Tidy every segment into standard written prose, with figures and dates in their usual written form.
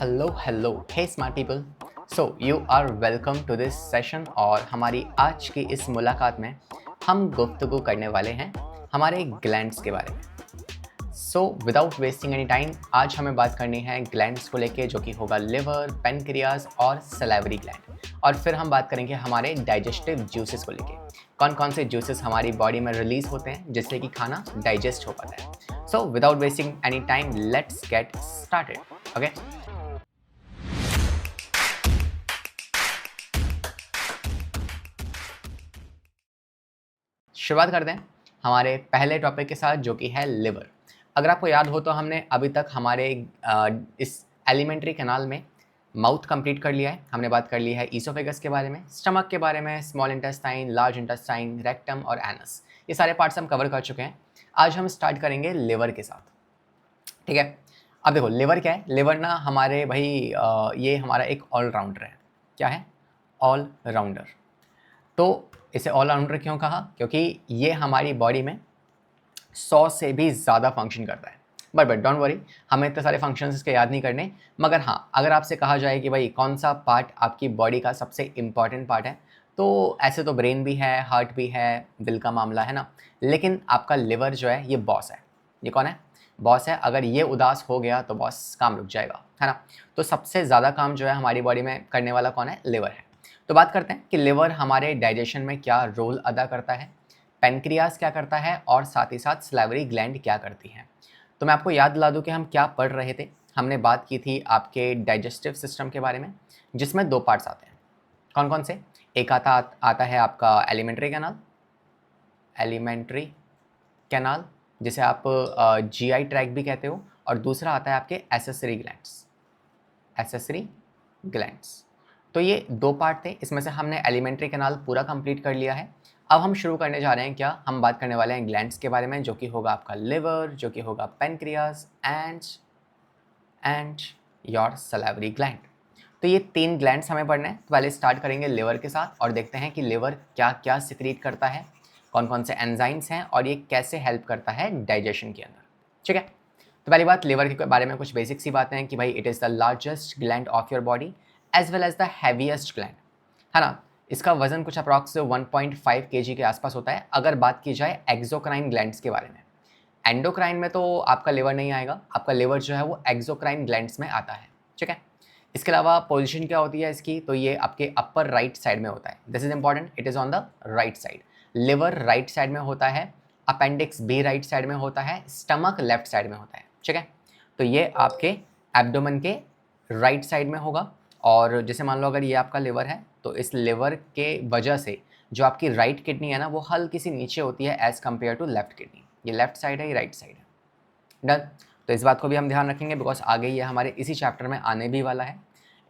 Hello hey smart people. So you are welcome to this session. और हमारी आज की इस मुलाकात में हम गुफ्तगू करने वाले हैं हमारे ग्लैंड्स के बारे में। So without wasting any time आज हमें बात करनी है ग्लैंड्स को लेके, जो कि होगा लिवर, पेनक्रियाज और सलाइवरी ग्लैंड। और फिर हम बात करेंगे हमारे डाइजेस्टिव जूसेस को लेके, कौन कौन से जूसेस हमारी बॉडी में रिलीज होते हैं जिससे कि खाना डाइजेस्ट हो पाता है। So without wasting any time let's get started. Okay, शुरुआत करते हैं हमारे पहले टॉपिक के साथ, जो कि है लिवर। अगर आपको याद हो तो हमने अभी तक हमारे इस एलिमेंट्री कैनाल में माउथ कंप्लीट कर लिया है। हमने बात कर ली है ईसोफेगस के बारे में, स्टमक के बारे में, small intestine, large intestine, rectum और एनस। ये सारे पार्ट्स हम कवर कर चुके हैं। आज हम स्टार्ट करेंगे लिवर के साथ। ठीक है, अब देखो लिवर क्या है। लिवर ना हमारे भाई ये हमारा एक ऑलराउंडर है। क्या है? All rounder. तो इसे ऑल राउंडर क्यों कहा? क्योंकि ये हमारी बॉडी में 100 से भी ज़्यादा फंक्शन करता है। बट डोंट वरी, हमें इतने सारे फंक्शंस इसके याद नहीं करने। मगर हाँ, अगर आपसे कहा जाए कि भाई कौन सा पार्ट आपकी बॉडी का सबसे इम्पॉर्टेंट पार्ट है, तो ऐसे तो ब्रेन भी है, हार्ट भी है, दिल का मामला है ना। लेकिन आपका लिवर जो है ये बॉस है। ये कौन है? बॉस है। अगर ये उदास हो गया तो बॉस काम रुक जाएगा, है ना। तो सबसे ज़्यादा काम जो है हमारी बॉडी में करने वाला कौन है? लिवर है। तो बात करते हैं कि लिवर हमारे डाइजेशन में क्या रोल अदा करता है, पेनक्रियाज क्या करता है, और साथ ही साथ सलाइवरी ग्लैंड क्या करती है। तो मैं आपको याद दिला दूं कि हम क्या पढ़ रहे थे। हमने बात की थी आपके डाइजेस्टिव सिस्टम के बारे में, जिसमें दो पार्ट्स आते हैं। कौन कौन से? एक आता है आपका एलिमेंट्री कैनाल, एलिमेंट्री कैनाल जिसे आप जीआई ट्रैक भी कहते हो, और दूसरा आता है आपके एसेसरी ग्लैंड्स, एसेसरी ग्लैंड्स। तो ये दो पार्ट थे, इसमें से हमने एलिमेंट्री कैनाल पूरा कंप्लीट कर लिया है। अब हम शुरू करने जा रहे हैं क्या? हम बात करने वाले हैं ग्लैंड्स के बारे में, जो कि होगा आपका लिवर, जो कि होगा pancreas and your salivary gland. तो ये तीन ग्लैंड्स हमें पढ़ने हैं। तो पहले स्टार्ट करेंगे लिवर के साथ और देखते हैं कि लिवर क्या क्या सिक्रीट करता है, कौन कौन से एंजाइम्स हैं, और ये कैसे हेल्प करता है डाइजेशन के अंदर। ठीक है, तो पहली बात लिवर के बारे में कुछ बेसिक सी बातें हैं कि भाई it is the largest gland of your body as well as the heaviest gland, है ना। इसका वजन कुछ अप्रॉक्स 1.5 kg के आसपास होता है। अगर बात की जाए एक्सोक्राइन ग्लैंड्स के बारे में, एंडोक्राइन में तो आपका लिवर नहीं आएगा, आपका लिवर जो है वो एक्सोक्राइन ग्लैंड्स में आता है। ठीक है, इसके अलावा पोजीशन क्या होती है इसकी? तो ये आपके अपर राइट साइड में होता है। This is important, it is on the right side. Liver right side में होता है, अपेंडिक्स भी राइट साइड में होता है, स्टमक लेफ्ट साइड में होता है। ठीक है, तो ये आपके एब्डोमेन के राइट साइड में होगा। और जैसे मान लो अगर ये आपका लिवर है, तो इस लिवर के वजह से जो आपकी राइट किडनी है ना, वो हल्की सी नीचे होती है as compare to left kidney. ये लेफ्ट साइड है, ये राइट साइड है। डन। तो इस बात को भी हम ध्यान रखेंगे, बिकॉज आगे ये हमारे इसी चैप्टर में आने भी वाला है।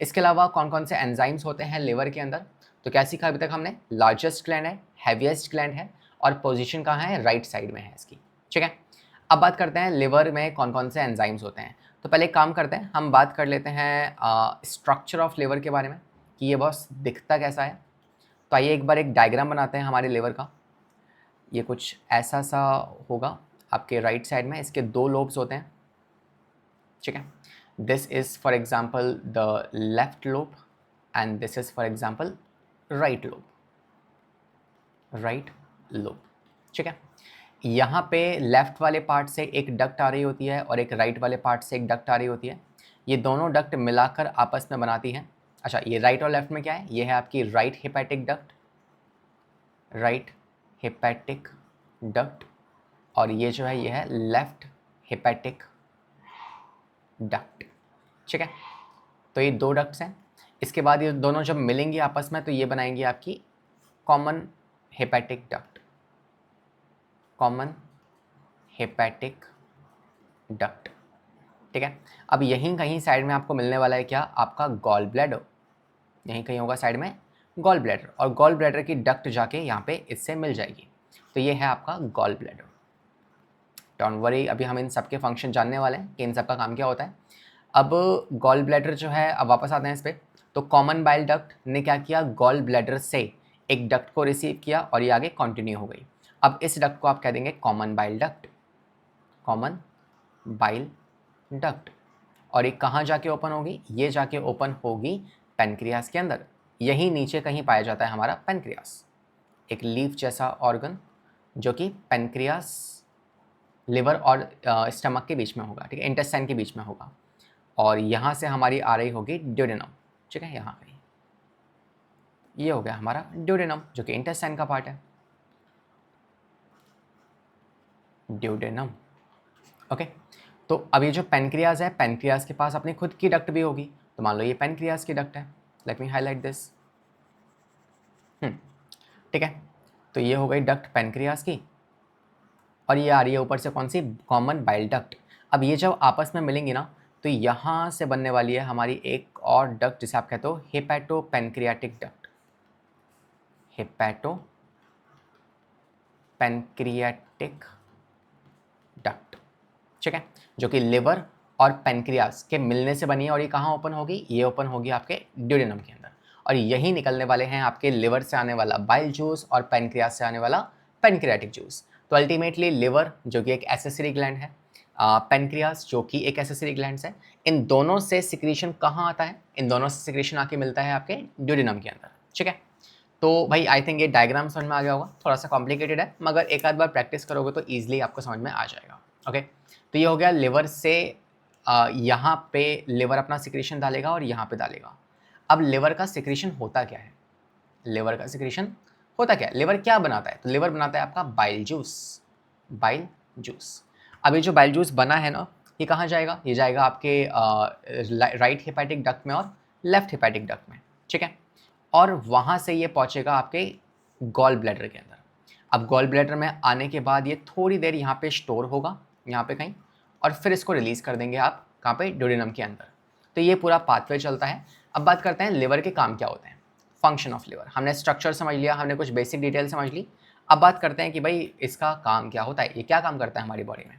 इसके अलावा कौन कौन से एंजाइम्स होते हैं लिवर के अंदर, तो क्या सीखा अभी तक हमने? लार्जेस्ट ग्लैंड है, हैवीएस्ट ग्लैंड है, और पोजीशन कहाँ है? राइट साइड में है इसकी। ठीक है, अब बात करते हैं लिवर में कौन कौन से एंजाइम्स होते हैं। तो पहले एक काम करते हैं, हम बात कर लेते हैं स्ट्रक्चर ऑफ लिवर के बारे में, कि ये बॉस दिखता कैसा है। तो आइए एक बार एक डायग्राम बनाते हैं हमारे लिवर का। ये कुछ ऐसा सा होगा। आपके राइट साइड में इसके दो लोब्स होते हैं। ठीक है, this is for example the left lobe and this is for example right lobe, right lobe. ठीक है, यहाँ पे लेफ्ट वाले पार्ट से एक डक्ट आ रही होती है और एक राइट वाले पार्ट से एक डक्ट आ रही होती है। ये दोनों डक्ट मिलाकर आपस में बनाती हैं। अच्छा, ये राइट और लेफ्ट में क्या है? ये है आपकी right hepatic duct, right hepatic duct, और ये जो है ये है लेफ्ट हेपेटिक डक्ट। ठीक है, तो ये दो डक्ट्स हैं। इसके बाद ये दोनों जब मिलेंगी आपस में तो ये बनाएंगी आपकी common hepatic duct, common hepatic duct. ठीक है, अब यहीं कहीं साइड में आपको मिलने वाला है क्या? आपका गॉल ब्लैडर। यहीं कहीं होगा साइड में गॉल ब्लैडर, और गॉल ब्लैडर की डक्ट जाके यहाँ पे इससे मिल जाएगी। तो ये है आपका गॉल ब्लैडर। डोंट वरी, अभी हम इन सब के फंक्शन जानने वाले हैं कि इन सब का काम क्या होता है। अब गॉल ब्लैडर जो है, अब वापस आते हैं इस पर। तो कॉमन बाइल डक्ट ने क्या किया? गॉल ब्लैडर से एक डक्ट को रिसीव किया और ये आगे कंटिन्यू हो गई। अब इस डक्ट को आप कह देंगे common bile duct, common bile duct. और ये कहाँ जाके ओपन होगी, ये जाके ओपन होगी पेनक्रियास के अंदर। यही नीचे कहीं पाया जाता है हमारा पेनक्रियास, एक लीफ जैसा ऑर्गन जो कि पेनक्रियास, लिवर और स्टमक के बीच में होगा, ठीक है, इंटेस्टाइन के बीच में होगा। और यहाँ से हमारी आ रही होगी ड्यूडेनम, ठीक है, यहाँ कहीं ये हो गया हमारा ड्यूडेनम जो कि इंटेस्टाइन का पार्ट है, ड्यूडेनम। ओके, तो अब ये जो पेनक्रियाज है, पेनक्रियाज के पास अपनी खुद की डक्ट भी होगी, तो मान लो ये पेनक्रियाज की डक्ट है, लेट मी हाईलाइट दिस। ठीक है, तो ये हो गई डक्ट पेनक्रियाज की, और ये आ रही है ऊपर से कौन सी, कॉमन बाइल डक्ट। अब ये जब आपस में मिलेंगी ना, तो यहाँ से बनने वाली है हमारी एक और डक्ट जिसे आप कहते हो hepato pancreatic duct, hepato pancreatic duct, ठीक है, जो कि लिवर और पेनक्रियास के मिलने से बनी है। और ये कहाँ ओपन होगी, ये ओपन होगी आपके ड्यूडेनम के अंदर, और यही निकलने वाले हैं आपके लिवर से आने वाला बाइल जूस और पेनक्रियास से आने वाला पेनक्रियाटिक जूस। तो अल्टीमेटली लिवर जो कि एक एसेसरी ग्लैंड है, पेनक्रियास जो कि एक एसेसरी ग्लैंड है, इन दोनों से सिक्रीशन कहाँ आता है, इन दोनों से सिक्रीशन आके मिलता है आपके ड्यूडेनम के अंदर, ठीक है। तो भाई आई थिंक ये डायग्राम समझ में आ गया होगा, थोड़ा सा कॉम्प्लिकेटेड है, मगर एक आध बार प्रैक्टिस करोगे तो ईजिली आपको समझ में आ जाएगा। ओके, तो ये हो गया लिवर से, यहाँ पे लिवर अपना सिक्रीशन डालेगा और यहाँ पे डालेगा। अब लिवर का सिक्रीशन होता क्या है, लिवर का सिक्रीशन होता क्या है, लिवर क्या बनाता है, तो लिवर बनाता है आपका बाइल जूस, बाइल जूस। अब ये जो बाइल जूस बना है ना, ये कहाँ जाएगा, ये जाएगा आपके राइट हेपेटिक डक्ट में और लेफ्ट हेपेटिक डक्ट में, ठीक है, और वहाँ से ये पहुँचेगा आपके गॉल ब्लैडर के अंदर। अब गॉल ब्लैडर में आने के बाद ये थोड़ी देर यहाँ पे स्टोर होगा, यहाँ पे कहीं, और फिर इसको रिलीज़ कर देंगे आप कहाँ पे, ड्यूडेनम के अंदर। तो ये पूरा पाथवे चलता है। अब बात करते हैं लिवर के काम क्या होते हैं, फंक्शन ऑफ लिवर। हमने स्ट्रक्चर समझ लिया, हमने कुछ बेसिक डिटेल समझ ली। अब बात करते हैं कि भाई इसका काम क्या होता है, ये क्या काम करता है हमारी बॉडी में।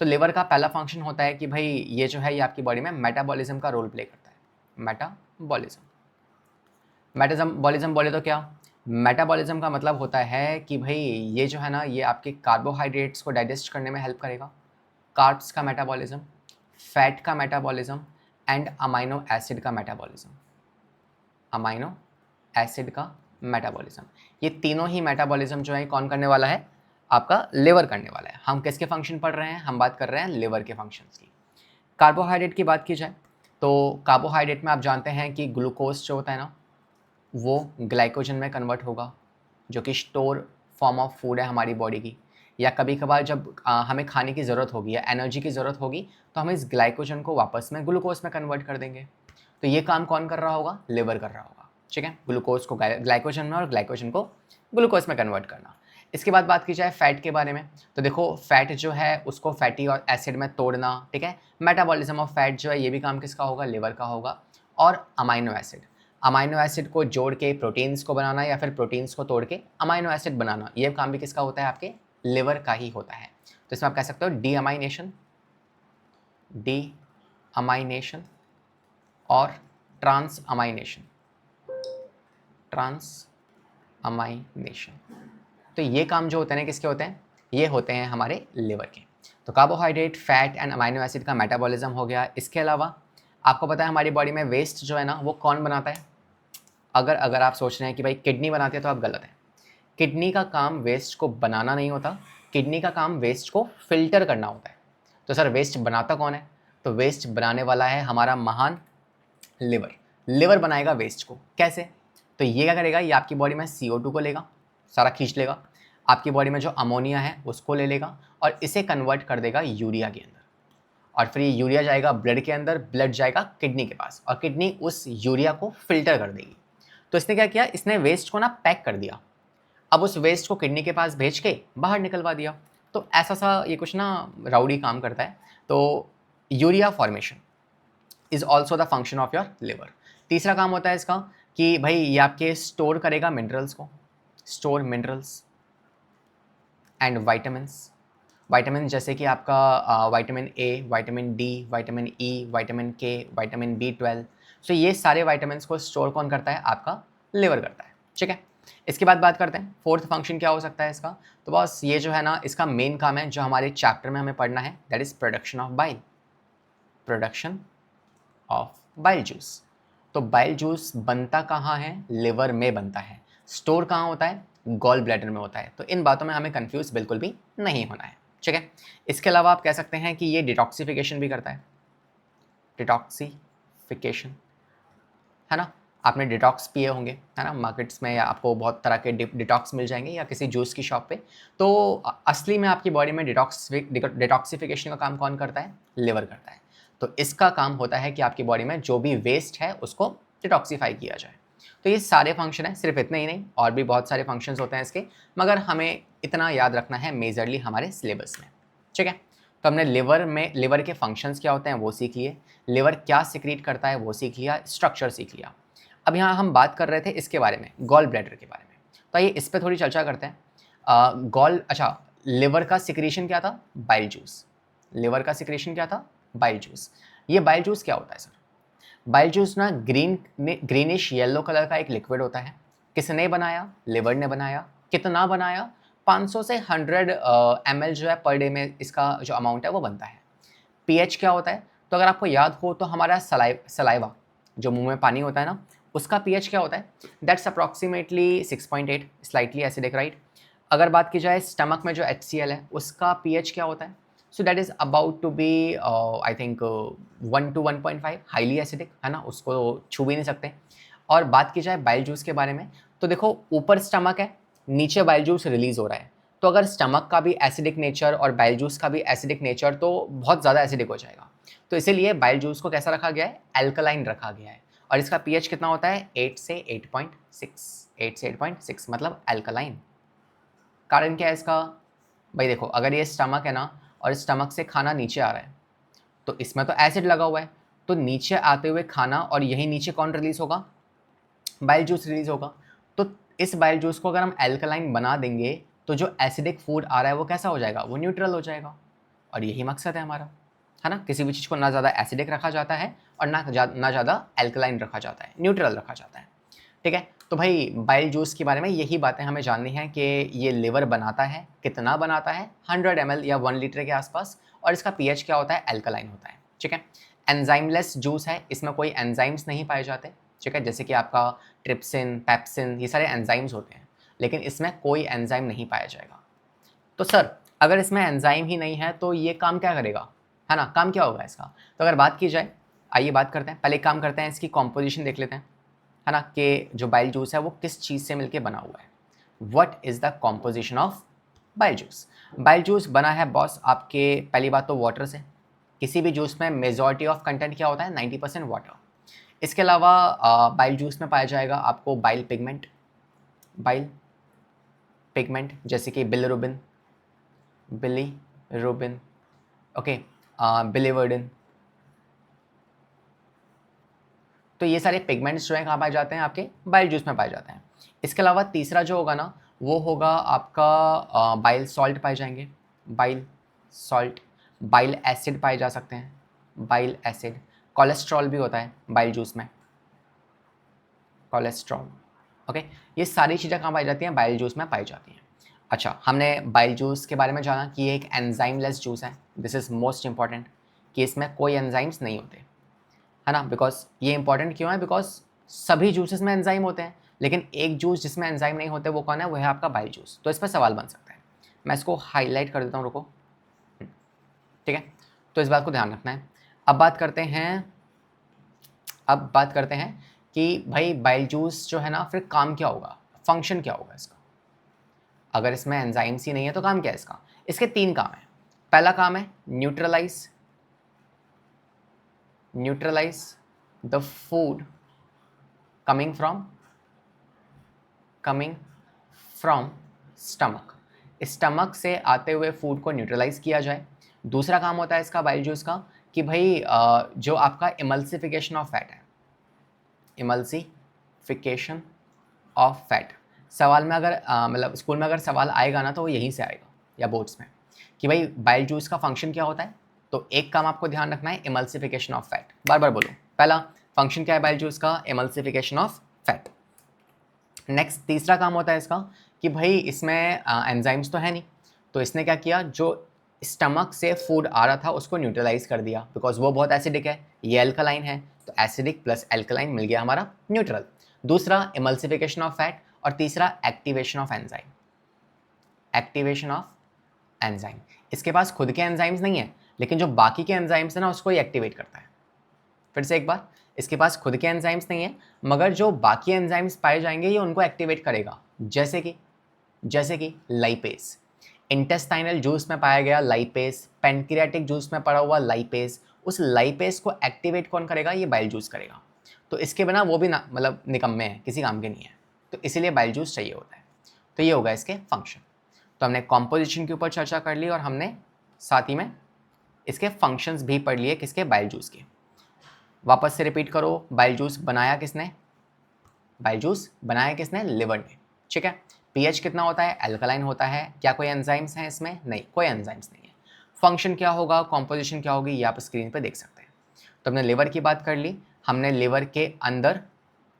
तो लिवर का पहला फंक्शन होता है कि भाई ये जो है ये आपकी बॉडी में मेटाबॉलिज्म का रोल प्ले करता है, मेटाबॉलिज्म। मेटाबॉलिज्म बोले तो क्या, मेटाबॉलिज्म का मतलब होता है कि भाई ये जो है ना, ये आपके कार्बोहाइड्रेट्स को डाइजेस्ट करने में हेल्प करेगा, कार्ब्स का मेटाबॉलिज्म, फैट का मेटाबॉलिज्म एंड अमाइनो एसिड का मेटाबॉलिज्म, अमाइनो एसिड का मेटाबॉलिज्म। ये तीनों ही मेटाबॉलिज्म जो है कौन करने वाला है, आपका लिवर करने वाला है। हम किसके फंक्शन पढ़ रहे हैं, हम बात कर रहे हैं लिवर के फंक्शंस की। कार्बोहाइड्रेट की बात की जाए तो कार्बोहाइड्रेट में आप जानते हैं कि ग्लूकोज जो होता है ना, वो ग्लाइकोजन में कन्वर्ट होगा, जो कि स्टोर फॉर्म ऑफ फूड है हमारी बॉडी की। या कभी कभार जब हमें खाने की ज़रूरत होगी या एनर्जी की ज़रूरत होगी, तो हम इस ग्लाइकोजन को वापस में ग्लूकोज में कन्वर्ट कर देंगे। तो ये काम कौन कर रहा होगा, लिवर कर रहा होगा, ठीक है, ग्लूकोज को ग्लाइकोजन में और ग्लाइकोजन को ग्लूकोज में कन्वर्ट करना। इसके बाद बात की जाए फैट के बारे में, तो देखो फैट जो है उसको फैटी और एसिड में तोड़ना, ठीक है, मेटाबॉलिज्म ऑफ फैट जो है ये भी काम किसका होगा, लिवर का होगा। और अमाइनो एसिड, अमाइनो एसिड को जोड़ के प्रोटीन्स को बनाना या फिर प्रोटीन्स को तोड़ के अमाइनो एसिड बनाना, ये काम भी किसका होता है, आपके लिवर का ही होता है। तो इसमें आप कह सकते हो डी अमाइनेशन और ट्रांस अमाइनेशन, तो ये काम जो होते हैं किसके होते हैं, ये होते हैं हमारे लिवर के। तो carbohydrate, fat and amino acid का मेटाबॉलिज्म हो गया। इसके अलावा आपको पता है हमारी बॉडी में वेस्ट जो है ना, वो कौन बनाता है। अगर आप सोच रहे हैं कि भाई किडनी बनाती है, तो आप गलत हैं। किडनी का काम वेस्ट को बनाना नहीं होता, किडनी का काम वेस्ट को फिल्टर करना होता है। तो सर वेस्ट बनाता कौन है, तो वेस्ट बनाने वाला है हमारा महान लिवर। लिवर बनाएगा वेस्ट को, कैसे, तो ये क्या करेगा, ये आपकी बॉडी में CO2 को लेगा, सारा खींच लेगा, आपकी बॉडी में जो अमोनिया है उसको ले लेगा और इसे कन्वर्ट कर देगा यूरिया के अंदर। और फिर ये यूरिया जाएगा ब्लड के अंदर, ब्लड जाएगा किडनी के पास और किडनी उस यूरिया को फिल्टर कर देगी। तो इसने क्या किया, इसने वेस्ट को ना पैक कर दिया, अब उस वेस्ट को किडनी के पास भेज के बाहर निकलवा दिया। तो ऐसा सा ये कुछ ना राउडी काम करता है। तो urea formation is also the function of your liver. तीसरा काम होता है इसका कि भाई ये आपके स्टोर करेगा मिनरल्स को, स्टोर मिनरल्स एंड वाइटामिन जैसे कि आपका vitamin A, vitamin D, vitamin E, vitamin के, विटामिन B12। सो ये सारे विटामिन्स को स्टोर कौन करता है, आपका लिवर करता है, ठीक है। इसके बाद बात करते हैं फोर्थ फंक्शन क्या हो सकता है इसका। तो बस ये जो है ना, इसका मेन काम है जो हमारे चैप्टर में हमें पढ़ना है, that is production of bile, production of bile juice. तो बाइल जूस बनता कहाँ है? लिवर में बनता है। स्टोर कहाँ होता है? गॉल ब्लैडर में होता है। तो इन बातों में हमें कंफ्यूज बिल्कुल भी नहीं होना है, ठीक है। इसके अलावा आप कह सकते हैं कि ये डिटॉक्सिफिकेशन भी करता है, डिटॉक्सिफिकेशन, है ना। आपने डिटॉक्स पिए होंगे, है ना, मार्केट्स में, या आपको बहुत तरह के डिटॉक्स मिल जाएंगे या किसी जूस की शॉप पे। तो असली में आपकी बॉडी में डिटॉक्सिफिकेशन का काम कौन करता है? लिवर करता है। तो इसका काम होता है कि आपकी बॉडी में जो भी वेस्ट है उसको डिटॉक्सीफाई किया जाए। तो ये सारे फंक्शन हैं, सिर्फ इतने ही नहीं, और भी बहुत सारे फंक्शंस होते हैं इसके, मगर हमें इतना याद रखना है मेजरली हमारे सिलेबस में, ठीक है। तो हमने लिवर के फंक्शंस क्या होते हैं वो सीख लिए, लिवर क्या सिक्रीट करता है वो सीख लिया, स्ट्रक्चर सीख लिया। अब यहाँ हम बात कर रहे थे इसके बारे में, गॉल ब्लैडर के बारे में। तो आइए इस पर थोड़ी चर्चा करते हैं। अच्छा, लिवर का सिक्रीशन क्या था? Bile juice. लिवर का सिक्रीशन क्या था? Bile juice. ये बाइल जूस क्या होता है सर? बाइल जूस ना ग्रीनिश येलो कलर का एक लिक्विड होता है। किसने बनाया? लिवर ने बनाया। कितना बनाया? 500 से 100 ml जो है पर डे में इसका जो अमाउंट है वो बनता है। पीएच क्या होता है? तो अगर आपको याद हो तो हमारा सलाइवा जो मुंह में पानी होता है ना, उसका पीएच क्या होता है? That's approximately 6.8, slightly acidic, right. अगर बात की जाए स्टमक में जो HCl है उसका पीएच क्या होता है? So that is about to be I think 1 to 1.5, highly acidic, है ना, उसको छू भी नहीं सकते। और बात की जाए बाइल जूस के बारे में, तो देखो ऊपर स्टमक है, नीचे बाइल जूस रिलीज हो रहा है। तो अगर स्टमक का भी एसिडिक नेचर और बाइल जूस का भी एसिडिक नेचर, तो बहुत ज़्यादा एसिडिक हो जाएगा। तो इसीलिए बाइल जूस को कैसा रखा गया है? एल्कलाइन रखा गया है। और इसका पीएच कितना होता है? 8 से 8.6, 8 से 8.6 मतलब एल्कलाइन। कारण क्या है इसका? भाई देखो, अगर ये स्टमक है ना और स्टमक से खाना नीचे आ रहा है तो इसमें तो एसिड लगा हुआ है, तो नीचे आते हुए खाना, और यही नीचे कौन रिलीज होगा? बाइल जूस रिलीज होगा। तो इस बाइल जूस को अगर हम एल्कलाइन बना देंगे तो जो एसिडिक फूड आ रहा है वो कैसा हो जाएगा? वो न्यूट्रल हो जाएगा। और यही मकसद है हमारा, है ना। किसी भी चीज़ को ना ज़्यादा एसिडिक रखा जाता है और ना ज़्यादा एल्कलाइन रखा जाता है, न्यूट्रल रखा जाता है, ठीक है। तो भाई बाइल जूस के बारे में यही बातें हमें जाननी है कि ये लिवर बनाता है, कितना बनाता है? 100 ml या 1 लीटर के आसपास। और इसका पीएच क्या होता है? एल्कलाइन होता है, ठीक है। एंजाइमलेस जूस है, इसमें कोई एंजाइम्स नहीं पाए जाते, ठीक है। जैसे कि आपका ट्रिप्सिन, पेप्सिन, ये सारे एंजाइम्स होते हैं, लेकिन इसमें कोई एंजाइम नहीं पाया जाएगा। तो सर अगर इसमें एंजाइम ही नहीं है तो ये काम क्या करेगा, है ना, काम क्या होगा इसका? तो अगर बात की जाए, आइए बात करते हैं, पहले एक काम करते हैं, इसकी कॉम्पोजिशन देख लेते हैं, है ना, कि जो बाइल जूस है वो किस चीज़ से मिलके बना हुआ है। What is the composition of bile juice? Bile juice बना है बॉस आपके, पहली बात तो वाटर से। किसी भी जूस में मेजॉरिटी ऑफ कंटेंट क्या होता है? 90% वाटर। इसके अलावा बाइल जूस में पाया जाएगा आपको बाइल पिगमेंट, बाइल पिगमेंट जैसे कि बिलिरुबिन, बिलीरुबिन, ओके, बिलीवर्डिन। तो ये सारे पिगमेंट्स जो हैं कहाँ पाए जाते हैं? आपके बाइल जूस में पाए जाते हैं। इसके अलावा तीसरा जो होगा ना वो होगा आपका बाइल सॉल्ट पाए जाएंगे, बाइल सॉल्ट। बाइल एसिड पाए जा सकते हैं, बाइल एसिड। कोलेस्ट्रॉल भी होता है बाइल जूस में, कोलेस्ट्रॉल, ओके। ये सारी चीज़ें कहाँ पाई जाती हैं? बाइल जूस में पाई जाती हैं। अच्छा, हमने बाइल जूस के बारे में जाना कि ये एक एंजाइमलेस जूस है। दिस इज़ मोस्ट इंपॉर्टेंट कि इसमें कोई एंजाइम्स नहीं होते, है ना। बिकॉज ये इंपॉर्टेंट क्यों है? बिकॉज सभी जूसेस में एंजाइम होते हैं, लेकिन एक जूस जिसमें एंजाइम नहीं होते वो कौन है? वो है आपका बाइल जूस। तो इस पर सवाल बन सकता है, मैं इसको हाईलाइट कर देता हूँ, रुको, ठीक है। तो इस बात को ध्यान रखना है। अब बात करते हैं कि भाई बाइल जूस जो है ना, फिर काम क्या होगा, फंक्शन क्या होगा इसका? अगर इसमें एंजाइम्स ही नहीं है तो काम क्या है इसका? इसके 3 काम है। पहला काम है neutralise the food coming from stomach. Stomach से आते हुए फूड को न्यूट्रलाइज किया जाए। दूसरा काम होता है इसका बाइल जूस का कि भाई जो आपका इमल्सिफिकेशन ऑफ फैट है, इमल्सिफिकेशन ऑफ फैट। सवाल में अगर मतलब स्कूल में अगर सवाल आएगा ना तो वो यहीं से आएगा या बोर्ड्स में, कि भाई बाइल जूस का फंक्शन क्या होता है। तो एक काम आपको ध्यान रखना है, इमल्सिफिकेशन ऑफ फैट। बार बार बोलो, पहला फंक्शन क्या है बाइल जूस का? Emulsification of fat. नेक्स्ट तीसरा काम होता है इसका कि भाई इसमें एंजाइम्स तो है नहीं, तो इसने क्या किया, जो स्टमक से फूड आ रहा था उसको न्यूट्रलाइज कर दिया, बिकॉज वो बहुत एसिडिक है, ये अल्कलाइन है, तो एसिडिक प्लस एल्कलाइन मिल गया हमारा न्यूट्रल। दूसरा इमल्सिफिकेशन ऑफ फैट और तीसरा activation of enzyme. Activation of enzyme, इसके पास खुद के एंजाइम्स नहीं है, लेकिन जो बाकी के एंजाइम्स है ना उसको ही एक्टिवेट करता है। फिर से एक बार, इसके पास खुद के एंजाइम्स नहीं है, मगर जो बाकी एंजाइम्स पाए जाएंगे ये उनको एक्टिवेट करेगा। जैसे कि लाइपेज, इंटेस्टाइनल जूस में पाया गया लाइपेज, पैनक्रियाटिक जूस में पड़ा हुआ लाइपेज, उस लाइपेज को एक्टिवेट कौन करेगा? ये बाइल जूस करेगा। तो इसके बिना वो भी ना मतलब निकम्मे हैं, किसी काम के नहीं है, तो इसीलिए बाइल जूस चाहिए होता है। तो ये होगा इसके फंक्शन। तो हमने कॉम्पोजिशन के ऊपर चर्चा कर ली और हमने साथ ही में इसके फंक्शंस भी पढ़ लिए किसके? बाइल जूस के। वापस से रिपीट करो, बाइल जूस बनाया किसने? बाइल जूस बनाया किसने? लिवर ने। ठीक है। पीएच कितना होता है? एल्कलाइन होता है। क्या कोई एंजाइम्स हैं इसमें? नहीं, कोई एंजाइम्स नहीं है। फंक्शन क्या होगा, कॉम्पोजिशन क्या होगी, ये आप स्क्रीन पे देख सकते हैं। तो हमने लिवर की बात कर ली, हमने लिवर के अंदर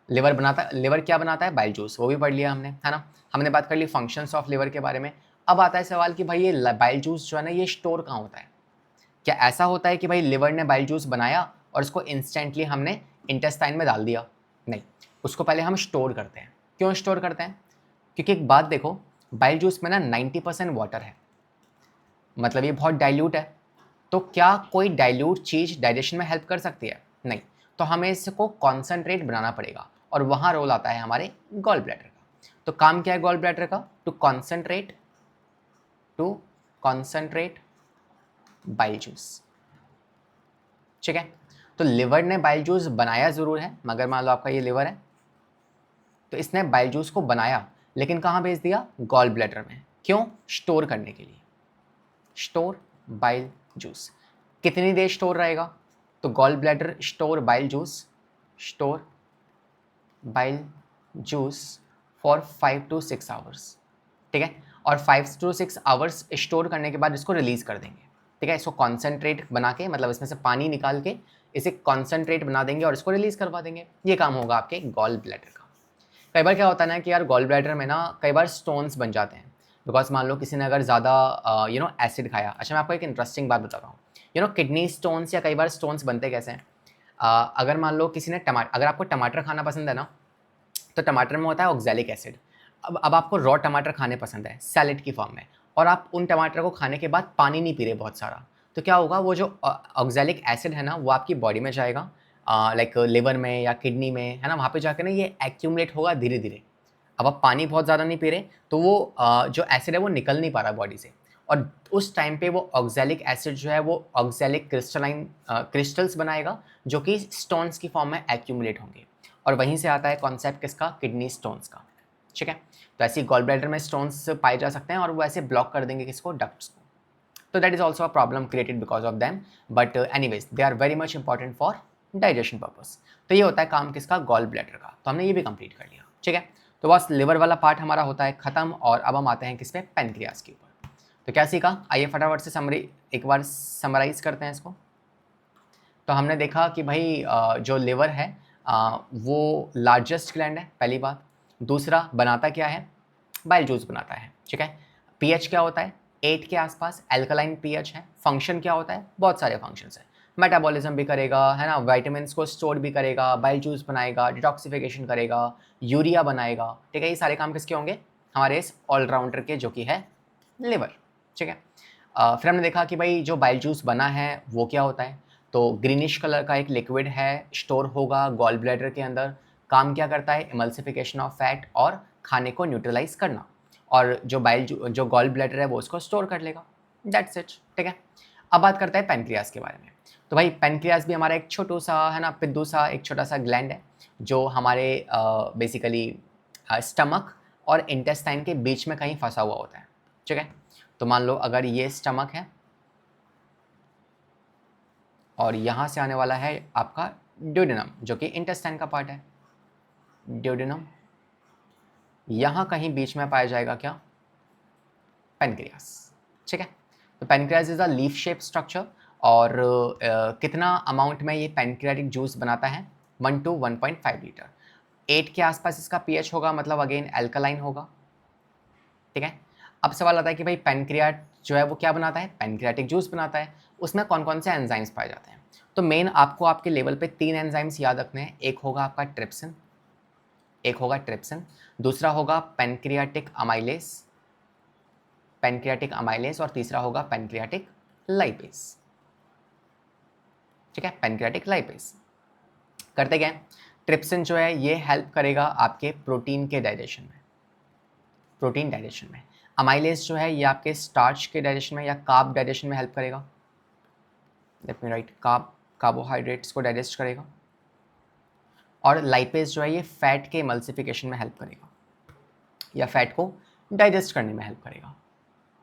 लिवर क्या बनाता है? बाइल जूस, वो भी पढ़ लिया हमने, है ना। हमने बात कर ली फंक्शंस ऑफ लिवर के बारे में। अब आता है सवाल कि भाई ये बाइल जूस जो है ना ये स्टोर कहाँ होता है? क्या ऐसा होता है कि भाई लिवर ने बाइल जूस बनाया और उसको इंस्टेंटली हमने इंटेस्टाइन में डाल दिया? नहीं, उसको पहले हम स्टोर करते हैं। क्यों स्टोर करते हैं? क्योंकि एक बात देखो, बाइल जूस में ना 90% वाटर है, मतलब ये बहुत डाइल्यूट है। तो क्या कोई डाइल्यूट चीज़ डाइजेशन में हेल्प कर सकती है? नहीं। तो हमें इसको कॉन्सेंट्रेट बनाना पड़ेगा और वहाँ रोल आता है हमारे गॉल ब्लैडर का। तो काम क्या है गॉल ब्लैडर का? To concentrate bile juice. ठीक है। तो लिवर ने बाइल जूस बनाया ज़रूर है, मगर मान लो आपका ये लिवर है, तो इसने बाइल जूस को बनाया, लेकिन कहाँ भेज दिया? गॉल ब्लैडर में। क्यों? स्टोर करने के लिए। Store bile juice. कितनी देर स्टोर रहेगा? तो gall bladder store bile juice for 5 to 6 hours. ठीक है। और 5 to 6 आवर्स स्टोर करने के बाद इसको रिलीज़ कर देंगे। ठीक है। इसको कॉन्सेंट्रेट बना के, मतलब इसमें से पानी निकाल के इसे कॉन्सेंट्रेट बना देंगे और इसको रिलीज़ करवा देंगे। ये काम होगा आपके गॉल ब्लैडर का। कई बार क्या होता है ना कि यार गॉल ब्लैडर में ना कई बार स्टोन्स बन जाते हैं, बिकॉज मान लो किसी ने अगर ज़्यादा एसिड खाया। अच्छा, मैं आपको एक इंटरेस्टिंग बात बता रहा हूँ। किडनी स्टोन्स या कई बार स्टोन्स बनते कैसे हैं? अगर मान लो किसी ने अगर आपको टमाटर खाना पसंद है ना, तो टमाटर में होता है ऑक्जेलिक एसिड। अब आपको रॉ टमाटर खाने पसंद है सैलेड की फॉर्म में, और आप उन टमाटर को खाने के बाद पानी नहीं पी रहे बहुत सारा, तो क्या होगा? वो जो ऑक्जेलिक एसिड है ना वो आपकी बॉडी में जाएगा, लाइक लिवर में या किडनी में, है ना, वहाँ पे जाकर ना ये एक्यूमुलेट होगा धीरे धीरे। अब आप पानी बहुत ज़्यादा नहीं पी रहे, तो वो जो एसिड है वो निकल नहीं पा रहा बॉडी से, और उस टाइम पे वो ऑक्जेलिक एसिड जो है वो ऑक्जेलिक क्रिस्टल्स बनाएगा, जो कि स्टोन्स की फॉर्म में एक्यूमुलेट होंगे। और वहीं से आता है कॉन्सेप्ट किसका? किडनी स्टोन्स का। ठीक है। तो ऐसे गॉल ब्लैडर में स्टोन्स पाए जा सकते हैं और वो ऐसे ब्लॉक कर देंगे किसको? डक्ट्स को। तो that is also a problem created because of them, but anyways they are very much important for digestion purpose. तो ये होता है काम किसका? गॉल ब्लैडर का। तो हमने ये भी कंप्लीट कर लिया। ठीक है। तो बस लिवर वाला पार्ट हमारा होता है खत्म, और अब हम आते हैं किस पे? पैनक्रियाज के ऊपर। तो क्या सीखा? आइए फटाफट से एक बार समराइज करते हैं इसको। तो हमने देखा कि भाई जो लिवर है वो लार्जेस्ट ग्लैंड है, पहली बात। दूसरा, बनाता क्या है? बाइल जूस बनाता है। ठीक है। पीएच क्या होता है? 8 के आसपास एल्कलाइन पीएच है। फंक्शन क्या होता है? बहुत सारे फंक्शंस हैं। मेटाबॉलिज्म भी करेगा, है ना, विटामिन्स को स्टोर भी करेगा, बाइल जूस बनाएगा, डिटॉक्सिफिकेशन करेगा, यूरिया बनाएगा। ठीक है। ये सारे काम किसके होंगे? हमारे इस ऑलराउंडर के, जो कि है लिवर। ठीक है। फिर हमने देखा कि भाई जो बाइल जूस बना है वो क्या होता है? तो ग्रीनिश कलर का एक लिक्विड है, स्टोर होगा गॉल ब्लैडर के अंदर। काम क्या करता है? इमल्सिफिकेशन ऑफ फैट और खाने को न्यूट्रलाइज करना, और जो गॉल ब्लैडर है वो उसको स्टोर कर लेगा। That's it. ठीक है। अब बात करते हैं पैनक्रियाज के बारे में। तो भाई पैनक्रियाज भी हमारा एक छोटू सा, है ना, पिद्दू सा, एक छोटा सा ग्लैंड है, जो हमारे बेसिकली स्टमक और इंटेस्टाइन के बीच में कहीं फंसा हुआ होता है। ठीक है। तो मान लो अगर ये स्टमक है और यहाँ से आने वाला है आपका ड्यूडेनम, जो कि इंटेस्टाइन का पार्ट है। ड्यूडेनम, यहाँ कहीं बीच में पाया जाएगा क्या? पैनक्रियास। ठीक है। तो pancreas is a leaf shape structure, और कितना अमाउंट में ये पैनक्रियाटिक जूस बनाता है? 1 to 1.5 लीटर। 8 के आसपास इसका पीएच होगा, मतलब अगेन एल्कलाइन होगा। ठीक है। अब सवाल आता है कि भाई पैनक्रियाट जो है वो क्या बनाता है? पैनक्रियाटिक जूस बनाता है। उसमें कौन कौन से एंजाइम्स पाए जाते हैं? तो मेन आपको आपके लेवल पे 3 एंजाइम्स याद रखने हैं। एक होगा आपका ट्रिप्सिन, दूसरा होगा पैनक्रियाटिक अमाइलेस और तीसरा होगा पैनक्रियाटिक लाइपेज। ठीक है, पैनक्रियाटिक लाइपेज। करते क्या है, ट्रिप्सिन जो है ये हेल्प करेगा आपके प्रोटीन डाइजेशन में। अमाइलेज जो है ये आपके स्टार्च के डाइजेशन में या कार्ब डाइजेशन में हेल्प करेगा। लेट मी राइट, कार्बोहाइड्रेट्स को डाइजेस्ट करेगा। और लाइपेज जो है ये फैट के एमल्सिफिकेशन में हेल्प करेगा या फैट को डाइजेस्ट करने में हेल्प करेगा।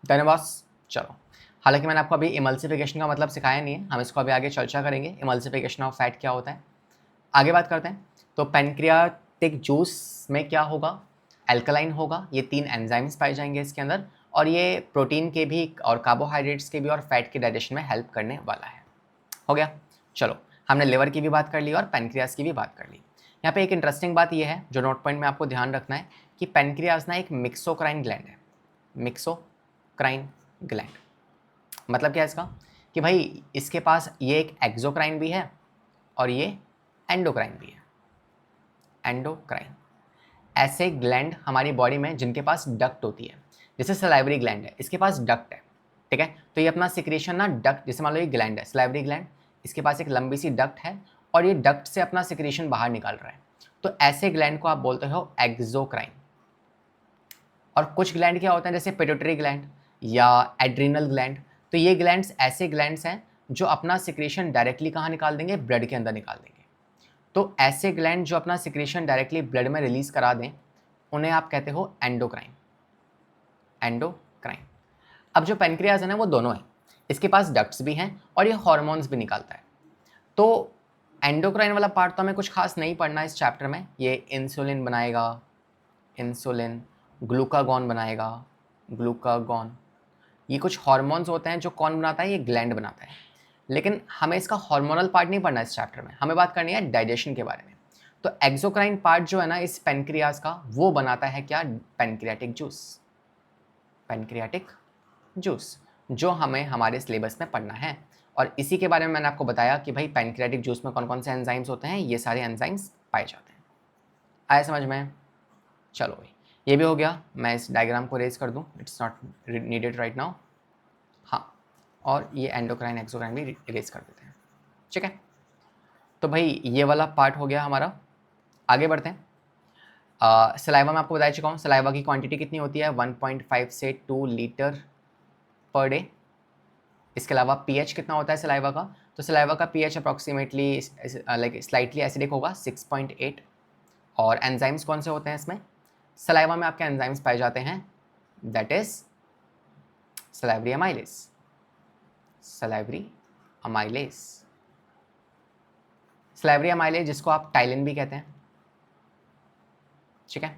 धन्यवाद। चलो, हालांकि मैंने आपको अभी इमल्सिफिकेशन का मतलब सिखाया नहीं है, हम इसको अभी आगे चर्चा करेंगे, इमल्सिफिकेशन ऑफ फैट क्या होता है। आगे बात करते हैं। तो पैनक्रियाटिक जूस में क्या होगा, एल्कलाइन होगा, ये 3 एंजाइम्स पाए जाएंगे इसके अंदर, और ये प्रोटीन के भी और कार्बोहाइड्रेट्स के भी और फैट के डाइजेशन में हेल्प करने वाला है। हो गया। चलो, हमने लिवर की भी बात कर ली और पैनक्रियास की भी बात कर ली। यहाँ पे एक इंटरेस्टिंग बात ये है जो नोट पॉइंट में आपको ध्यान रखना है कि पैनक्रियास ना एक मिक्सोक्राइन ग्लैंड है। मिक्सोक्राइन ग्लैंड मतलब क्या है इसका, कि भाई इसके पास ये एक एक्सोक्राइन भी है और ये एंडोक्राइन भी है। एंडोक्राइन ऐसे ग्लैंड हमारी बॉडी में जिनके पास डक्ट होती है, जैसे सलाइवरी ग्लैंड है, इसके पास डक्ट है। ठीक है, तो ये अपना सिक्रेशन ना डक्ट, जैसे मान लो ये ग्लैंड है सलाइवरी ग्लैंड, इसके पास एक लंबी सी डक्ट है और ये डक्ट से अपना सिक्रेशन बाहर निकाल रहा है, तो ऐसे ग्लैंड को आप बोलते हो एक्सोक्राइन। और कुछ ग्लैंड क्या होते हैं, जैसे पिट्यूटरी ग्लैंड या एड्रिनल ग्लैंड, तो ये ग्लैंड्स ऐसे ग्लैंड्स हैं जो अपना सिक्रेशन डायरेक्टली कहाँ निकाल देंगे, ब्लड के अंदर निकाल देंगे। तो ऐसे ग्लैंड जो अपना सिक्रेशन डायरेक्टली ब्लड में रिलीज करा दें, उन्हें आप कहते हो एंडोक्राइन। एंडोक्राइन। अब जो पैनक्रियाज है ना वो दोनों है, इसके पास डक्ट्स भी हैं और ये हार्मोन्स भी निकालता है। तो एंडोक्राइन वाला पार्ट तो हमें कुछ खास नहीं पढ़ना इस चैप्टर में, ये इंसुलिन बनाएगा, इंसुलिन, ग्लूकागॉन बनाएगा, ग्लूकागॉन, ये कुछ हार्मोन्स होते हैं जो कौन बनाता है, ये ग्लैंड बनाता है। लेकिन हमें इसका हार्मोनल पार्ट नहीं पढ़ना इस चैप्टर में, हमें बात करनी है डाइजेशन के बारे में। तो एक्सोक्राइन पार्ट जो है ना इस पैनक्रियाज का, वो बनाता है क्या, पैनक्रियाटिक जूस। पैनक्रियाटिक जूस जो हमें हमारे सिलेबस में पढ़ना है, और इसी के बारे में मैंने आपको बताया कि भाई पैनक्रियाटिक जूस में कौन कौन से एंजाइम्स होते हैं, ये सारे एंजाइम्स पाए जाते हैं। आया समझ में। चलो भाई, ये भी हो गया। मैं इस डायग्राम को रेज कर दूं, it's not needed right now. हाँ, और ये एंडोक्राइन एक्सोक्राइन भी रेज कर देते हैं। ठीक है, तो भाई ये वाला पार्ट हो गया हमारा। आगे बढ़ते हैं। सलाइवा में आपको बता चुका हूँ, सलाइवा की क्वांटिटी कितनी होती है, 1.5 से 2 लीटर पर डे। इसके अलावा पीएच कितना होता है सलाइवा का, तो सलाइवा का pH approximately like slightly acidic होगा, 6.8। और एंजाइम्स कौन से होते हैं इसमें, सलाइवा में आपके एंजाइम्स पाए जाते हैं, that is salivary amylase. Salivary amylase, salivary amylase जिसको आप टाइलिन भी कहते हैं। ठीक है,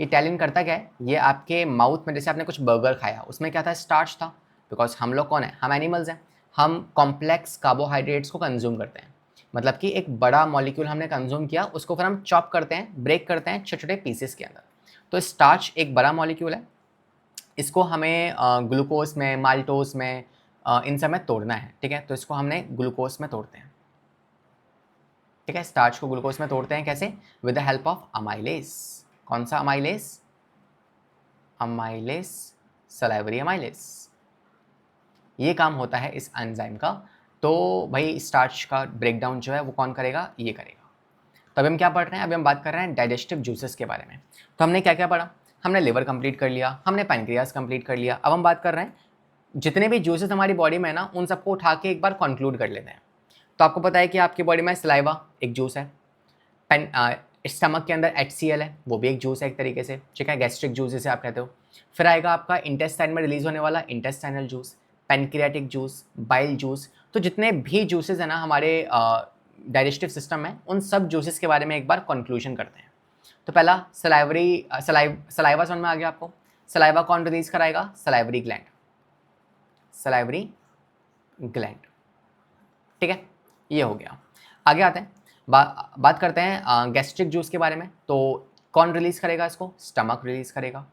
ये टाइलिन करता क्या है, ये आपके माउथ में, जैसे आपने कुछ बर्गर खाया उसमें क्या था, स्टार्च था, बिकॉज हम लोग कौन है, हम एनिमल्स हैं, हम कॉम्प्लेक्स कार्बोहाइड्रेट्स को कंज्यूम करते हैं। मतलब कि एक बड़ा मॉलिक्यूल हमने कंज्यूम किया, उसको फिर हम चॉप करते हैं, ब्रेक करते हैं छोटे छोटे पीसेस के अंदर। तो स्टार्च एक बड़ा मॉलिक्यूल है, इसको हमें ग्लूकोज में, माल्टोज में, इन सब में तोड़ना है। ठीक है, तो इसको हमने ग्लूकोज में तोड़ते हैं। ठीक है, स्टार्च को ग्लूकोज में तोड़ते हैं कैसे, with the help of amylase. कौन सा अमाइलेज, अमाइलेज, सलाइवरी अमाइलेज। ये काम होता है इस एंजाइम का। तो भाई स्टार्च का ब्रेकडाउन जो है वो कौन करेगा, ये करेगा। तो अभी हम क्या पढ़ रहे हैं, अभी हम बात कर रहे हैं डाइजेस्टिव जूसेस के बारे में। तो हमने क्या क्या पढ़ा, हमने लिवर कंप्लीट कर लिया, हमने पैनक्रियास कंप्लीट कर लिया। अब हम बात कर रहे हैं जितने भी जूसेस हमारी बॉडी में है ना, उन सबको उठा के एक बार कंक्लूड कर लेते हैं। तो आपको पता है कि आपकी बॉडी में सलाइवा एक जूस है, स्टमक के अंदर HCl है, वो भी एक जूस है एक तरीके से। ठीक है, गैस्ट्रिक जूस जिसे आप कहते हो। फिर आएगा आपका इंटेस्टाइन में रिलीज होने वाला intestinal juice, pancreatic juice, bile juice. तो जितने भी जूसेस है ना हमारे डाइजेस्टिव सिस्टम में, उन सब जूसेस के बारे में एक बार कंक्लूजन करते हैं। तो पहला सलाइवा समझ में आ गया आपको। सलाइवा कौन रिलीज कराएगा, सलाइवरी ग्लैंड, सलाइवरी ग्लैंड। ठीक है, ये हो गया। आगे आते हैं, बात करते हैं गैस्ट्रिक जूस के बारे में। तो कौन रिलीज करेगा इसको, स्टमक रिलीज करेगा।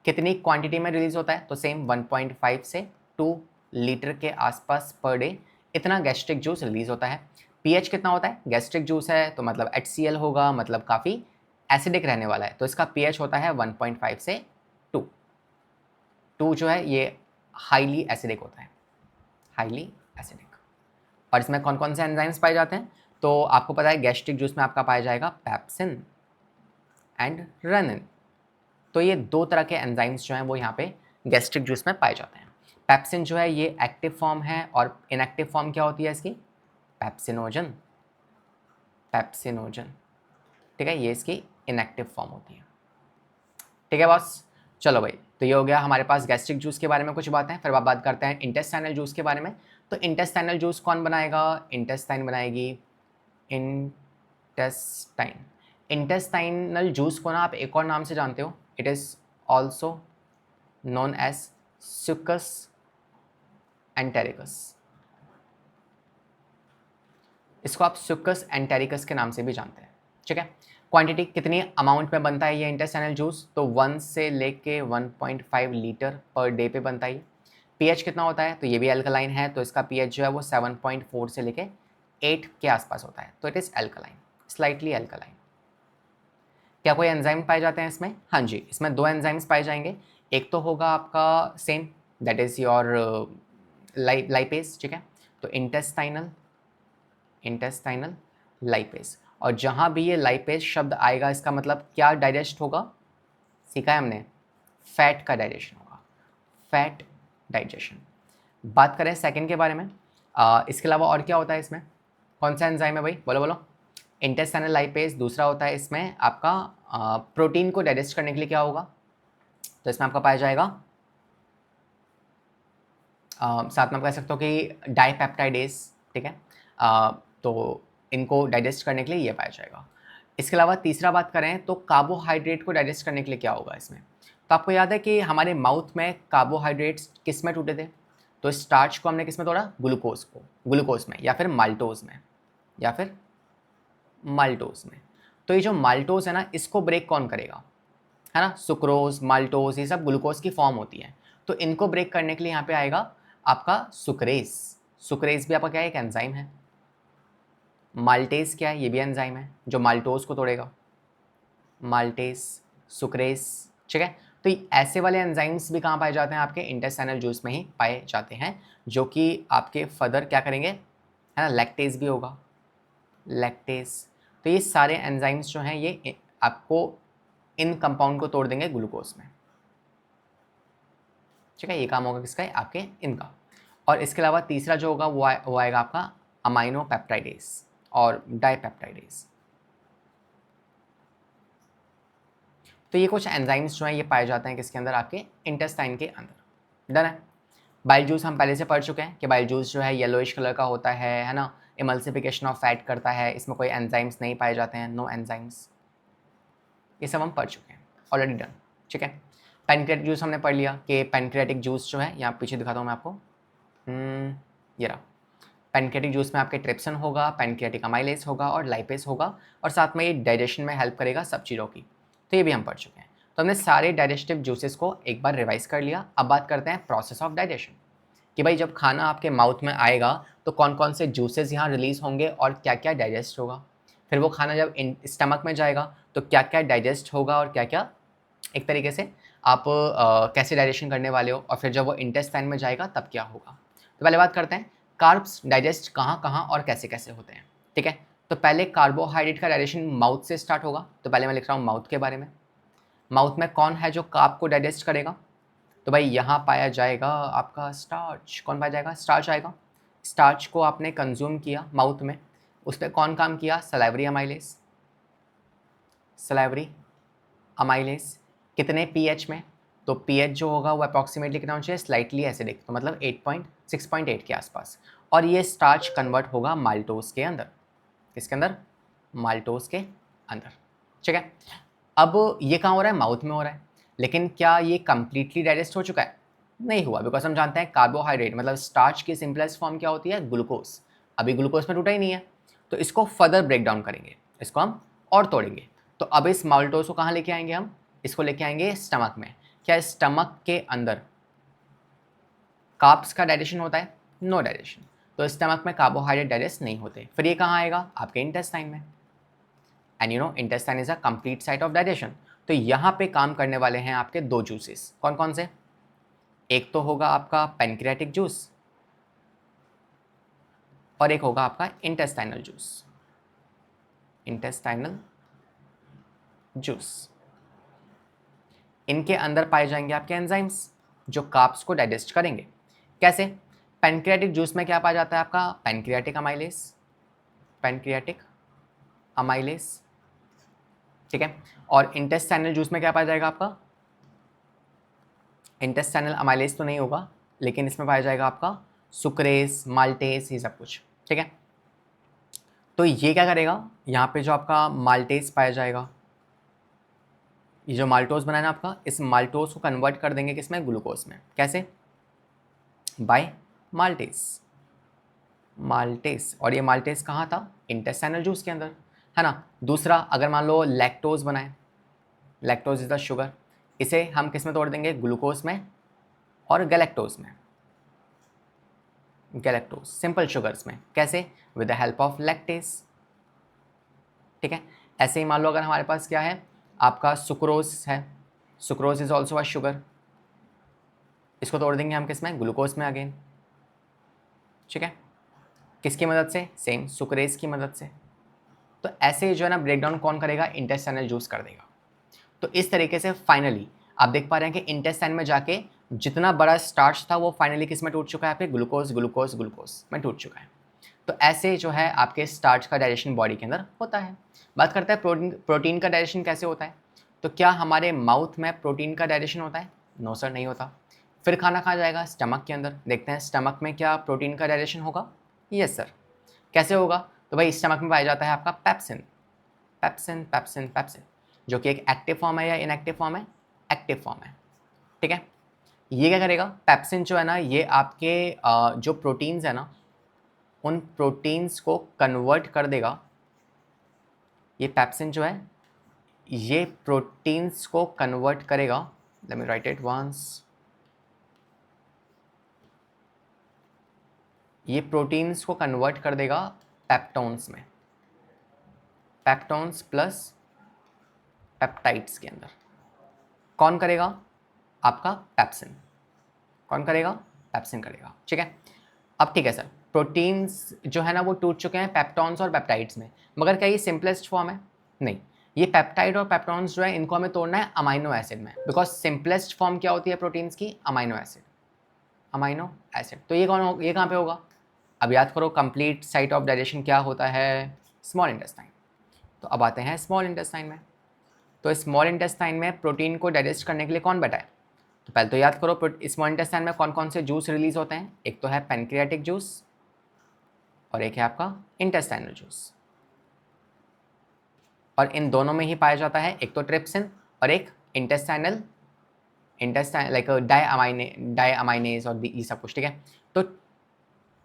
कितनी क्वांटिटी में रिलीज होता है, तो सेम 1.5 से 2 लीटर के आसपास पर डे इतना गैस्ट्रिक जूस रिलीज होता है। पीएच कितना होता है, गैस्ट्रिक जूस है तो मतलब HCl होगा, मतलब काफ़ी एसिडिक रहने वाला है, तो इसका पीएच होता है 1.5 से 2। 2 जो है ये हाईली एसिडिक होता है, हाईली एसिडिक। और इसमें कौन कौन से एंजाइम्स पाए जाते हैं, तो आपको पता है गैस्ट्रिक जूस में आपका पाया जाएगा पेप्सिन एंड रेनिन। तो ये दो तरह के एंजाइम्स जो हैं वो यहाँ पे गैस्ट्रिक जूस में पाए जाते हैं। पेप्सिन जो है ये एक्टिव फॉर्म है और इनएक्टिव फॉर्म क्या होती है इसकी, पेप्सिनोजन, पेप्सिनोजन, ठीक है, ये इसकी इनएक्टिव फॉर्म होती है। ठीक है बॉस, चलो भाई, तो ये हो गया हमारे पास गैस्ट्रिक जूस के बारे में कुछ बातें। फिर अब बात करते हैं इंटेस्टाइनल जूस के बारे में। तो इंटेस्टाइनल जूस कौन बनाएगा, इंटेस्टाइन बनाएगी, इंटेस्टाइन। इंटेस्टाइनल जूस को ना आप एक और नाम से जानते हो, it is also known as succus entericus. इसको आप सुकस एंटेरिकस के नाम से भी जानते हैं, ठीक है। क्वांटिटी कितनी अमाउंट में बनता है ये इंटेस्टाइनल जूस, तो 1 से लेके 1.5 लीटर पर डे पे बनता है। पीएच कितना होता है, तो ये भी एल्कलाइन है, तो इसका पीएच जो है वो 7.4 से लेके 8 के आसपास होता है, तो it is alkaline, slightly alkaline. क्या कोई एंजाइम पाए जाते हैं इसमें, हाँ जी, इसमें 2 एंजाइम्स पाए जाएंगे। एक तो होगा आपका same, that is your lipase, ठीक है, तो इंटेस्टाइनल लाइपेज। और जहाँ भी ये लाइपेज शब्द आएगा इसका मतलब क्या डाइजेस्ट होगा, सीखा है हमने, फैट का डाइजेशन होगा, फैट डाइजेशन। बात करें सेकंड के बारे में, इसके अलावा और क्या होता है इसमें, कौन सा एंजाइम है भाई, बोलो बोलो। इंटेस्टाइनल लाइपेज, दूसरा होता है इसमें आपका प्रोटीन को डाइजेस्ट करने के लिए क्या होगा, तो इसमें आपका पाया जाएगा साथ में आप कह सकते हो कि डाइपेप्टाइडेज, ठीक है, तो इनको डाइजेस्ट करने के लिए ये पाया जाएगा। इसके अलावा तीसरा बात करें तो कार्बोहाइड्रेट को डाइजेस्ट करने के लिए क्या होगा इसमें, तो आपको याद है कि हमारे माउथ में कार्बोहाइड्रेट्स किस में टूटे थे, तो स्टार्च को हमने किस में तोड़ा, ग्लूकोज में, या फिर माल्टोज में, या फिर माल्टोज में। तो ये जो माल्टोज है ना, इसको ब्रेक कौन करेगा, है ना, सुक्रोज, माल्टोज, ये सब ग्लूकोज की फॉर्म होती है, तो इनको ब्रेक करने के लिए यहाँ पे आएगा आपका सुक्रेज। सुक्रेज भी आपका क्या है, एक एंजाइम है। माल्टेज क्या है, ये भी एंजाइम है जो माल्टोज को तोड़ेगा, माल्टेज, सुक्रेज, ठीक है। तो ऐसे वाले एंजाइम्स भी कहाँ पाए जाते हैं, आपके इंटेस्टाइनल जूस में ही पाए जाते हैं, जो कि आपके फर्दर क्या करेंगे, है ना, लैक्टेज भी होगा, लैक्टेज। तो ये सारे एंजाइम्स जो हैं ये आपको इन कंपाउंड को तोड़ देंगे ग्लूकोज में, ठीक है, ये काम होगा किसका है, आपके इनका। और इसके अलावा तीसरा जो होगा वो आएगा आपका अमाइनो पेप्टाइडेज और डाइपेप्टाइडेज। तो ये कुछ एंजाइम्स जो हैं ये पाए जाते हैं किसके अंदर, आपके इंटेस्टाइन के अंदर। डन है। बाइल जूस हम पहले से पढ़ चुके हैं कि बाइल जूस जो है येलोइश कलर का होता है ना, इमल्सिफिकेशन ऑफ फैट करता है, इसमें कोई एंजाइम्स नहीं पाए जाते हैं, नो एंजाइम्स, ये सब हम पढ़ चुके हैं ऑलरेडी, डन, ठीक है। पैनक्रियाटिक जूस हमने पढ़ लिया कि पैनक्रियाटिक जूस जो है, यहाँ पीछे दिखाता हूँ मैं आपको, ये रहा। पैनक्रियाटिक जूस में आपके ट्रिप्सिन होगा, पैनक्रियाटिक अमाइलेज होगा और लाइपेज होगा, और साथ में ये डाइजेशन में हेल्प करेगा सब चीज़ों की, तो ये भी हम पढ़ चुके हैं। तो हमने सारे डाइजेस्टिव जूसेस को एक बार रिवाइज कर लिया। अब बात करते हैं प्रोसेस ऑफ डाइजेशन, कि भाई जब खाना आपके माउथ में आएगा तो कौन कौन से जूसेस यहाँ रिलीज होंगे और क्या क्या डाइजेस्ट होगा, फिर वो खाना जब स्टमक में जाएगा तो क्या क्या डाइजेस्ट होगा और क्या क्या एक तरीके से आप कैसे डाइजेशन करने वाले हो, और फिर जब वो इंटेस्टाइन में जाएगा तब क्या होगा। तो पहले बात करते हैं कार्ब्स डाइजेस्ट कहाँ कहाँ और कैसे कैसे होते हैं, ठीक है। तो पहले कार्बोहाइड्रेट का डाइजेशन माउथ से स्टार्ट होगा, तो पहले मैं लिख रहा हूँ माउथ के बारे में। माउथ में कौन है जो कार्ब को डाइजेस्ट करेगा, तो भाई यहाँ पाया जाएगा आपका स्टार्च। कौन पाया जाएगा, स्टार्च आएगा। स्टार्च को आपने कंज्यूम किया माउथ में, उस पर कौन काम किया, सलाइवरी अमाइलेज, सलाइवरी अमाइलेज। कितने पीएच में, तो पीएच जो होगा वो अप्रॉक्सीमेटली कितना होना चाहिए, स्लाइटली एसिडिक, तो मतलब 6.8 के आसपास। और ये स्टार्च कन्वर्ट होगा माल्टोज के अंदर, किसके अंदर, माल्टोज के अंदर, ठीक है। अब ये कहाँ हो रहा है, माउथ में हो रहा है, लेकिन क्या ये कंप्लीटली डाइजेस्ट हो चुका है, नहीं हुआ, बिकॉज हम जानते हैं कार्बोहाइड्रेट मतलब स्टार्च की सिंपलेस्ट फॉर्म क्या होती है, ग्लूकोज। अभी ग्लूकोज में टूटा ही नहीं है, तो इसको फर्दर ब्रेक डाउन करेंगे, इसको हम और तोड़ेंगे। तो अब इस माल्टोज को कहाँ लेके आएंगे हम, इसको लेके आएंगे स्टमक में। क्या स्टमक के अंदर कार्ब्स का डाइजेशन होता है, नो डाइजेशन, तो स्टमक में कार्बोहाइड्रेट डाइजेस्ट नहीं होते, फिर ये कहाँ आएगा? आपके इंटेस्टाइन में। And you know intestine is a complete site of digestion. तो यहाँ पे काम करने वाले हैं आपके दो जूसेस, कौन कौन से? एक तो होगा आपका पैनक्रियाटिक जूस और एक होगा आपका इंटेस्टाइनल जूस। इंटेस्टाइनल जूस, इनके अंदर पाए जाएंगे आपके एंजाइम्स जो कार्ब्स को डाइजेस्ट करेंगे। कैसे? पैनक्रियाटिक जूस में क्या पाया जाता है आपका? पैनक्रियाटिक अमाइलेज, पैनक्रियाटिक अमाइलेज, ठीक है। और इंटेस्टाइनल जूस में क्या पाया जाएगा आपका? इंटेस्टाइनल अमाइलेज तो नहीं होगा, लेकिन इसमें पाया जाएगा आपका सुक्रेज, माल्टेज, ये सब कुछ, ठीक है। तो ये क्या करेगा? यहाँ पे जो आपका माल्टेज पाया जाएगा, ये जो माल्टोज बना है ना आपका, इस माल्टोज को कन्वर्ट कर देंगे किसमें? ग्लूकोज में। कैसे? By maltase, maltase. और ये माल्टेज कहाँ था? इंटेस्टाइनल जूस के अंदर, है ना। दूसरा, अगर मान लो लैक्टोज बनाए, लैक्टोज इज द शुगर, इसे हम किस में तोड़ देंगे? ग्लूकोज में और गैलेक्टोज में, गैलेक्टोज सिंपल शुगर्स में। कैसे? With the help of lactase, ठीक है। ऐसे ही मान लो अगर हमारे पास क्या है आपका सुक्रोज है, sucrose is also a sugar, इसको तोड़ देंगे हम किस में? ग्लूकोज में अगेन, ठीक है। किसकी मदद से? सेम सुक्रेज की मदद से। तो ऐसे जो है ना ब्रेकडाउन कौन करेगा? इंटेस्टाइनल जूस कर देगा। तो इस तरीके से फाइनली आप देख पा रहे हैं कि इंटेस्टाइन में जाके जितना बड़ा स्टार्च था वो फाइनली किस में टूट चुका है? आपके ग्लूकोज ग्लूकोज ग्लूकोज में टूट चुका है। तो ऐसे जो है आपके स्टार्च का डाइजेशन बॉडी के अंदर होता है। बात करते हैं प्रोटीन का डाइजेशन कैसे होता है। तो क्या हमारे माउथ में प्रोटीन का डाइजेशन होता है? नो सर, नहीं होता। फिर खाना कहाँ जाएगा? स्टमक के अंदर। देखते हैं स्टमक में क्या प्रोटीन का डाइजेशन होगा? Yes sir. कैसे होगा? तो भाई स्टमक में पाया जाता है आपका पेप्सिन, पेप्सिन पेप्सिन पेप्सिन, जो कि एक एक्टिव फॉर्म है या इनएक्टिव फॉर्म है? एक्टिव फॉर्म है, ठीक है। ये क्या करेगा? पेप्सिन जो है ना, ये आपके जो प्रोटीन्स है ना, उन प्रोटीन्स को कन्वर्ट कर देगा। ये पेप्सिन जो है ये प्रोटीन्स को कन्वर्ट करेगा। Let me write it once. ये प्रोटीन्स को कन्वर्ट कर देगा पेप्टोन्स में, पेप्टोन्स प्लस पेप्टाइड्स के अंदर। कौन करेगा? आपका पेप्सिन। कौन करेगा? पेप्सिन करेगा, ठीक है। अब ठीक है सर, प्रोटीन्स जो है ना वो टूट चुके हैं पेप्टॉन्स और पेप्टाइड्स में, मगर क्या ये सिंपलेस्ट फॉर्म है? नहीं, ये पेप्टाइड और पेप्टॉन्स जो है इनको हमें तोड़ना है अमाइनो एसिड में, बिकॉज सिंपलेस्ट फॉर्म क्या होती है प्रोटीन्स की? Amino acid, amino acid. तो ये ये कहाँ पे होगा? अब याद करो कंप्लीट साइट ऑफ डाइजेशन क्या होता है? Small intestine. तो अब आते हैं स्मॉल इंटेस्टाइन में। तो स्मॉल इंटेस्टाइन में प्रोटीन को डाइजेस्ट करने के लिए कौन बैठा है? तो पहले तो याद करो स्मॉल इंटेस्टाइन में कौन कौन से जूस रिलीज होते हैं। एक तो है पैनक्रियाटिक जूस और एक है आपका इंटेस्टाइनल जूस, और इन दोनों में ही पाया जाता है एक तो ट्रिप्सिन और एक इंटेस्टाइनल लाइक डायअमाइनेज और ये सब कुछ, ठीक है। तो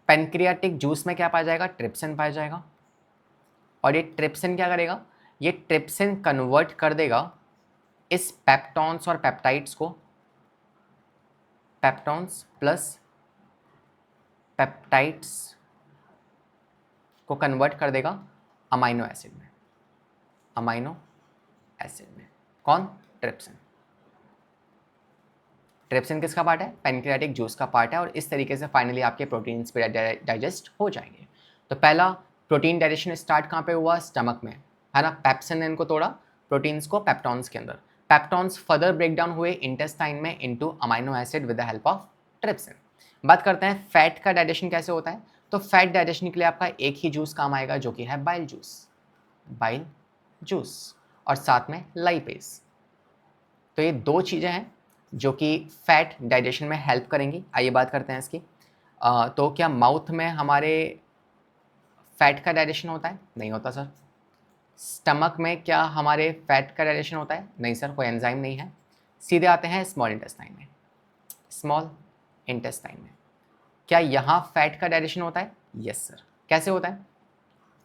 पैनक्रियाटिक जूस में क्या पाया जाएगा? ट्रिप्सिन पाया जाएगा। और ये ट्रिप्सिन क्या करेगा? ये ट्रिप्सिन कन्वर्ट कर देगा इस पेप्टॉन्स और पेप्टाइड्स को, पेप्टॉन्स प्लस पेप्टाइड्स को कन्वर्ट कर देगा अमाइनो एसिड में, अमाइनो एसिड में। कौन? ट्रिप्सिन। ट्रिप्सिन किसका पार्ट है? पैनक्रियाटिक जूस का पार्ट है। और इस तरीके से फाइनली आपके प्रोटीन्स भी डाइजेस्ट हो जाएंगे। तो पहला प्रोटीन डाइजेशन स्टार्ट कहाँ पे हुआ? स्टमक में, है ना। पेप्सिन ने इनको तोड़ा प्रोटीन्स को पेप्टॉन्स के अंदर, पेप्टॉन्स फर्दर ब्रेक डाउन हुए इंटेस्टाइन में into amino acid with the help of trypsin. बात करते हैं फैट का डाइजेशन कैसे होता है। तो फैट डाइजेशन के लिए आपका एक ही जूस काम आएगा जो कि है बाइल जूस, बाइल जूस, और साथ में लाइपेज। तो ये दो चीज़ें हैं जो कि फैट डाइजेशन में हेल्प करेंगी। आइए बात करते हैं इसकी। तो क्या माउथ में हमारे फैट का डाइजेशन होता है? नहीं होता सर। स्टमक में क्या हमारे फैट का डाइजेशन होता है? नहीं सर, कोई एंजाइम नहीं है। सीधे आते हैं स्मॉल इंटेस्टाइन में। स्मॉल इंटेस्टाइन में क्या यहाँ फैट का डाइजेशन होता है? Yes sir. कैसे होता है?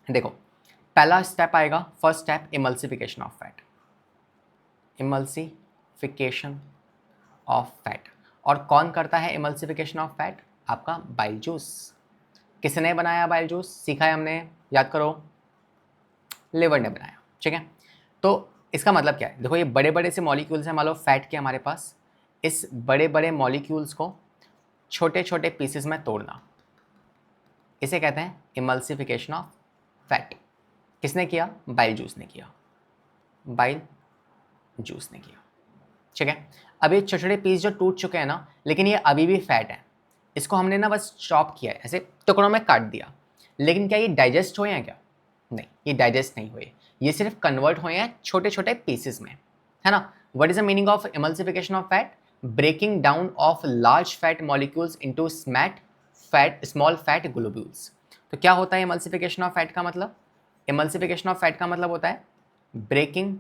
देखो, पहला स्टेप आएगा, first step emulsification of fat, emulsification of fat. और कौन करता है इमल्सिफिकेशन ऑफ फैट? आपका बाइल जूस, किसने बनाया बाइल जूस? सीखा है हमने, याद करो, लिवर ने बनाया। ठीक है, तो इसका मतलब क्या है? देखो ये बड़े बड़े से मॉलिक्यूल्स हैं, मान लो फैट के हमारे पास। इस बड़े बड़े मॉलिक्यूल्स को छोटे छोटे पीसेस में तोड़ना, इसे कहते हैं इमल्सिफिकेशन ऑफ फैट। किसने किया? बाइल जूस ने किया, बाइल जूस ने किया। ठीक है, अब ये छोटे छोटे पीस जो टूट चुके हैं ना, लेकिन ये अभी भी फैट है, इसको हमने ना बस चॉप किया है, ऐसे टुकड़ों में काट दिया। लेकिन क्या ये डाइजेस्ट हुए हैं क्या? नहीं, ये डाइजेस्ट नहीं हुए, ये सिर्फ कन्वर्ट हुए हैं छोटे छोटे पीसेस में, है ना। What is the meaning of emulsification of fat? Breaking down of large fat molecules into small fat globules. तो क्या होता है इमल्सिफिकेशन ऑफ फैट का मतलब? इमल्सिफिकेशन ऑफ फैट का मतलब होता है breaking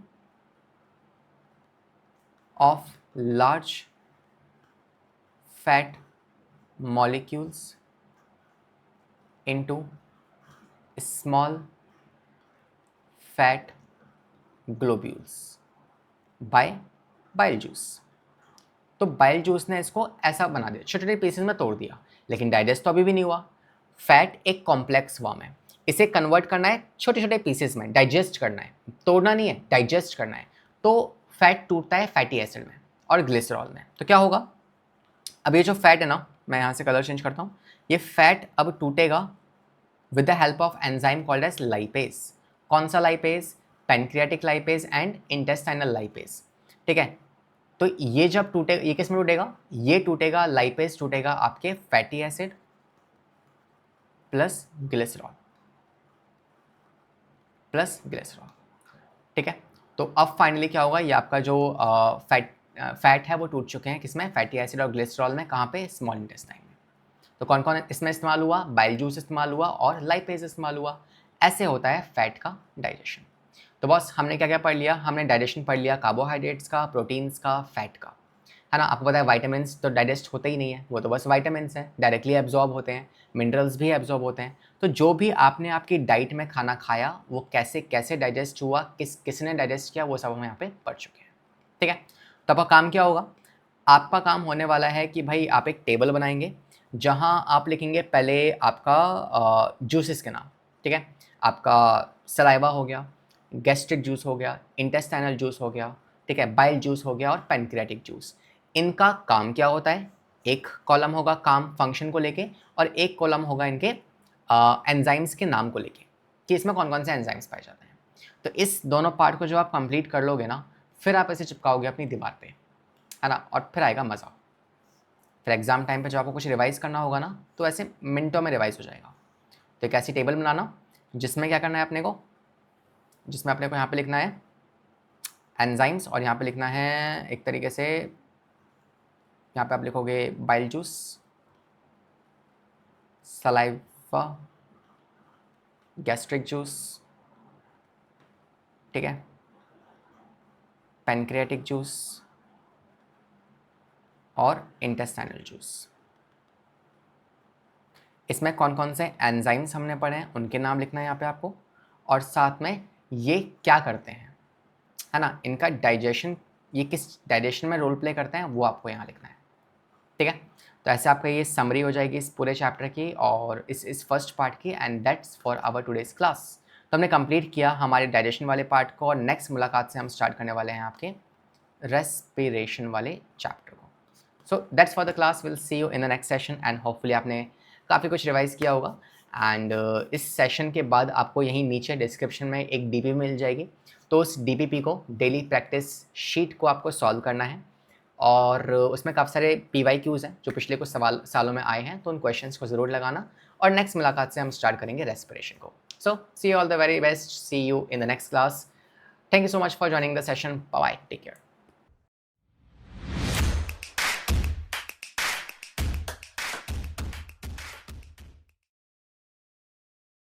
of large fat molecules into small fat globules by bile juice। तो बाइल जूस ने इसको ऐसा बना दिया, छोटे छोटे पीसेस में तोड़ दिया, लेकिन डाइजेस्ट तो अभी भी नहीं हुआ। फैट एक कॉम्प्लेक्स फॉर्म है, इसे कन्वर्ट करना है छोटे छोटे पीसेस में, डाइजेस्ट करना है, तोड़ना नहीं है, डाइजेस्ट करना है। तो फैट टूटता है फैटी एसिड में और ग्लिसरॉल में। तो क्या होगा? अब ये जो फैट है ना, मैं यहाँ से कलर चेंज करता हूँ, ये फैट अब टूटेगा with the help of enzyme called as lipase. कौन सा lipase? Pancreatic lipase and intestinal lipase. ठीक है, तो ये जब टूटेगा, ये किस में टूटेगा? ये टूटेगा, लाइपेज टूटेगा आपके fatty acid plus glycerol, plus glycerol. ठीक है, तो अब फाइनली क्या होगा? ये आपका जो फैट है वो टूट चुके हैं, किसमें? फैटी एसिड और ग्लिसरॉल में। कहाँ पे? स्मॉल इंटेस्टाइन में। तो कौन कौन इसमें इस्तेमाल हुआ? बाइल जूस इस्तेमाल हुआ और लाइपेज इस्तेमाल हुआ। ऐसे होता है फैट का डाइजेशन। तो बस हमने क्या क्या पढ़ लिया? हमने डाइजेशन पढ़ लिया कार्बोहाइड्रेट्स का, प्रोटीन्स का, फैट का, है ना। आपको पता है वाइटामिन्स तो डाइजेस्ट होते ही नहीं है, वो तो बस वाइटामिन्स हैं, डायरेक्टली एब्जॉर्ब होते हैं। मिनरल्स भी एब्जॉर्ब होते हैं। तो जो भी आपने आपकी डाइट में खाना खाया वो कैसे कैसे डाइजेस्ट हुआ, किसने डाइजेस्ट किया, वो सब हम यहाँ पे पढ़ चुके हैं। ठीक है, तो आपका काम क्या होगा? आपका काम होने वाला है कि भाई आप एक टेबल बनाएंगे जहाँ आप लिखेंगे पहले आपका जूसेस के नाम। ठीक है, आपका सलाइवा हो गया, गैस्ट्रिक जूस हो गया, इंटेस्टाइनल जूस हो गया, ठीक है, बाइल जूस हो गया और पैनक्रियाटिक जूस। इनका काम क्या होता है? एक कॉलम होगा काम फंक्शन को लेके और एक कॉलम होगा इनके एंजाइम्स के नाम को लेके, कि इसमें कौन कौन से एंजाइम्स पाए जाते हैं। तो इस दोनों पार्ट को जो आप कंप्लीट कर लोगे ना, फिर आप ऐसे चिपकाओगे अपनी दीवार पे, है ना, और फिर आएगा मज़ा। फिर एग्ज़ाम टाइम पे जब आपको कुछ रिवाइज करना होगा ना, तो ऐसे मिनटों में रिवाइज हो जाएगा। तो एक ऐसी टेबल बनाना जिसमें क्या करना है अपने को, जिसमें अपने को यहाँ पे लिखना है एंजाइम्स और यहाँ पे लिखना है एक तरीके से, यहाँ पे आप लिखोगे bile juice, saliva, gastric juice, ठीक है, पैनक्रियाटिक जूस और इंटेस्टाइनल जूस। इसमें कौन कौन से एंजाइम्स हमने पढ़े हैं उनके नाम लिखना है यहाँ पे आपको, और साथ में ये क्या करते हैं, है ना, इनका डाइजेशन, ये किस डाइजेशन में रोल प्ले करते हैं वो आपको यहाँ लिखना है। ठीक है, तो ऐसे आपका ये समरी हो जाएगी इस पूरे चैप्टर की और इस फर्स्ट पार्ट की। And that's for our today's class. तो हमने कंप्लीट किया हमारे डाइजेशन वाले पार्ट को और नेक्स्ट मुलाकात से हम स्टार्ट करने वाले हैं आपके रेस्पिरेशन वाले चैप्टर को। So that's for the class, will see you in the next session and hopefully आपने काफ़ी कुछ रिवाइज किया होगा। एंड इस सेशन के बाद आपको यहीं नीचे डिस्क्रिप्शन में एक DPP मिल जाएगी, तो उस DPP को, डेली प्रैक्टिस शीट को आपको सॉल्व करना है और उसमें काफ़ी सारे PYQs हैं जो पिछले कुछ सालों में आए हैं, तो उन क्वेश्चंस को ज़रूर लगाना। और नेक्स्ट मुलाकात से हम स्टार्ट करेंगे रेस्पिरेशन को। So see you all the very best, see you in the next class. Thank you so much for joining the session, bye, take care.